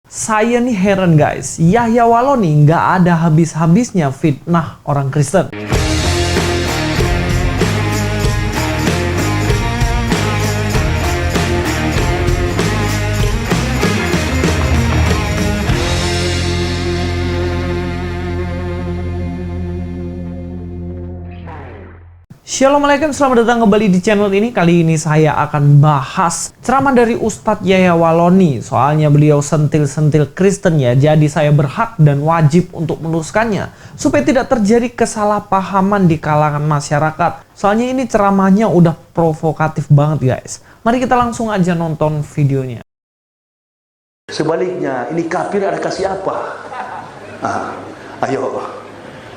Saya nih heran guys, Yahya Walloni nggak ada habis-habisnya fitnah orang Kristen. Assalamualaikum, selamat datang kembali di channel ini. Kali ini saya akan bahas ceramah dari Ustadz Yahya Walloni. Soalnya beliau sentil-sentil Kristen ya, jadi saya berhak dan wajib untuk meluruskannya supaya tidak terjadi kesalahpahaman di kalangan masyarakat. Soalnya ini ceramahnya udah provokatif banget guys. Mari kita langsung aja nonton videonya. Sebaliknya, ini kafir ada kasih apa? Ayo,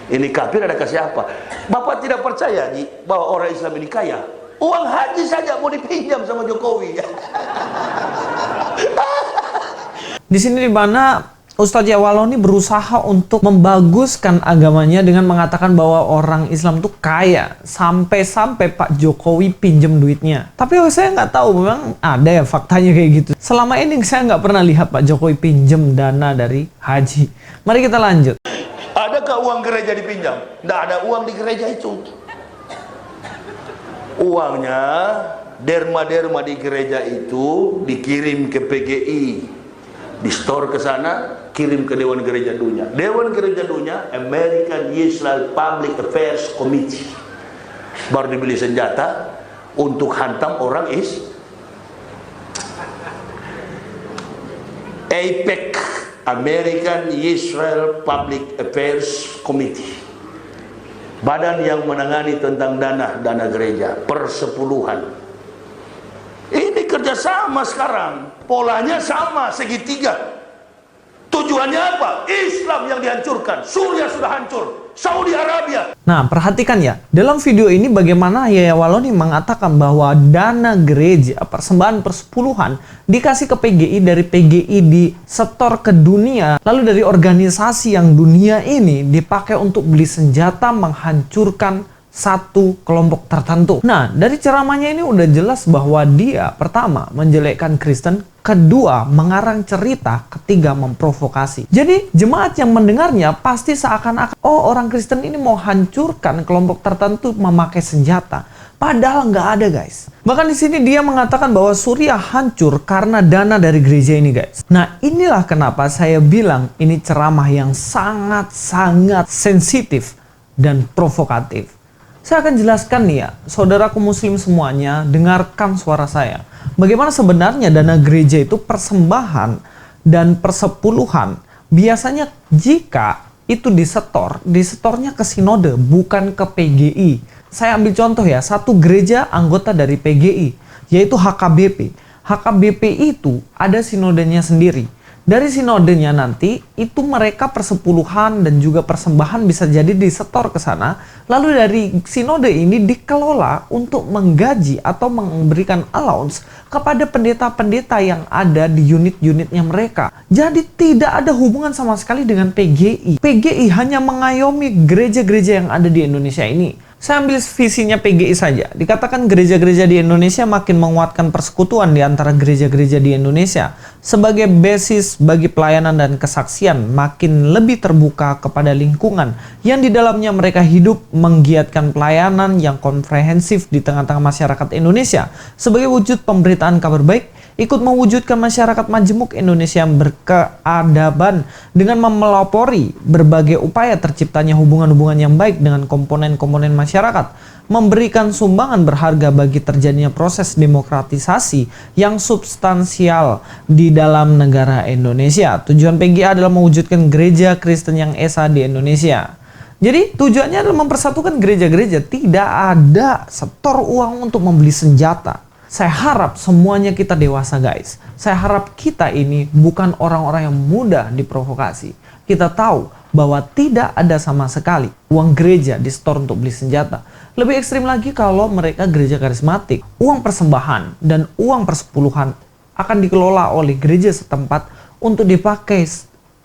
ini kafir ada kasih apa? Bapak tidak percaya bahwa orang Islam ini kaya? Uang haji saja mau dipinjam sama Jokowi. Di sini di mana Ustadz Yahya Walloni berusaha untuk membaguskan agamanya dengan mengatakan bahwa orang Islam tuh kaya, sampai-sampai Pak Jokowi pinjam duitnya. Tapi saya nggak tahu, memang ada ya faktanya kayak gitu. Selama ini saya nggak pernah lihat Pak Jokowi pinjam dana dari haji. Mari kita lanjut. Adakah uang gereja dipinjam? Tidak ada uang di gereja itu. Uangnya, derma-derma di gereja itu dikirim ke PGI, di store ke sana, kirim ke Dewan Gereja Dunia. Dewan Gereja Dunia, American Israel Public Affairs Committee. Baru dibeli senjata untuk hantam orang AIPAC, American Israel Public Affairs Committee, badan yang menangani tentang dana gereja, persepuluhan. Ini kerjasama sekarang, polanya sama, segitiga. Tujuannya apa? Islam yang dihancurkan, Suriah sudah hancur, Saudi Arabia. Nah, perhatikan ya, dalam video ini bagaimana Yahya Walloni mengatakan bahwa dana gereja, persembahan persepuluhan dikasih ke PGI, dari PGI disetor ke dunia, lalu dari organisasi yang dunia ini dipakai untuk beli senjata menghancurkan satu kelompok tertentu. Nah, dari ceramahnya ini udah jelas bahwa dia pertama menjelekkan Kristen, kedua mengarang cerita, ketiga memprovokasi. Jadi jemaat yang mendengarnya pasti seakan-akan orang Kristen ini mau hancurkan kelompok tertentu memakai senjata. Padahal nggak ada guys. Bahkan di sini dia mengatakan bahwa Suriah hancur karena dana dari gereja ini guys. Nah, inilah kenapa saya bilang ini ceramah yang sangat-sangat sensitif dan provokatif. Saya akan jelaskan nih ya, saudaraku muslim semuanya, dengarkan suara saya. Bagaimana sebenarnya dana gereja itu persembahan dan persepuluhan. Biasanya jika itu disetornya ke sinode, bukan ke PGI. Saya ambil contoh ya, satu gereja anggota dari PGI, yaitu HKBP. HKBP itu ada sinodenya sendiri. Dari sinodenya nanti, itu mereka persepuluhan dan juga persembahan bisa jadi disetor ke sana. Lalu dari sinode ini dikelola untuk menggaji atau memberikan allowance kepada pendeta-pendeta yang ada di unit-unitnya mereka. Jadi tidak ada hubungan sama sekali dengan PGI. PGI hanya mengayomi gereja-gereja yang ada di Indonesia ini. Saya ambil visinya PGI saja. Dikatakan gereja-gereja di Indonesia makin menguatkan persekutuan di antara gereja-gereja di Indonesia. Sebagai basis bagi pelayanan dan kesaksian, makin lebih terbuka kepada lingkungan yang di dalamnya mereka hidup, menggiatkan pelayanan yang komprehensif di tengah-tengah masyarakat Indonesia. Sebagai wujud pemberitaan kabar baik, ikut mewujudkan masyarakat majemuk Indonesia yang berkeadaban dengan memelopori berbagai upaya terciptanya hubungan-hubungan yang baik dengan komponen-komponen masyarakat, memberikan sumbangan berharga bagi terjadinya proses demokratisasi yang substansial di dalam negara Indonesia. Tujuan PGI adalah mewujudkan gereja Kristen yang esa di Indonesia. Jadi tujuannya adalah mempersatukan gereja-gereja, tidak ada setor uang untuk membeli senjata. Saya harap semuanya kita dewasa guys. Saya harap kita ini bukan orang-orang yang mudah diprovokasi. Kita tahu bahwa tidak ada sama sekali uang gereja disetor untuk beli senjata. Lebih ekstrim lagi kalau mereka gereja karismatik. Uang persembahan dan uang persepuluhan akan dikelola oleh gereja setempat untuk dipakai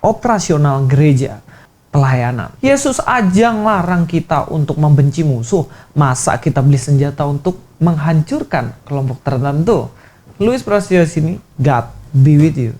operasional gereja. Pelayanan. Yesus aja ngelarang kita untuk membenci musuh. Masa kita beli senjata untuk menghancurkan kelompok tertentu? Louis Prasetyo sini, God be with you.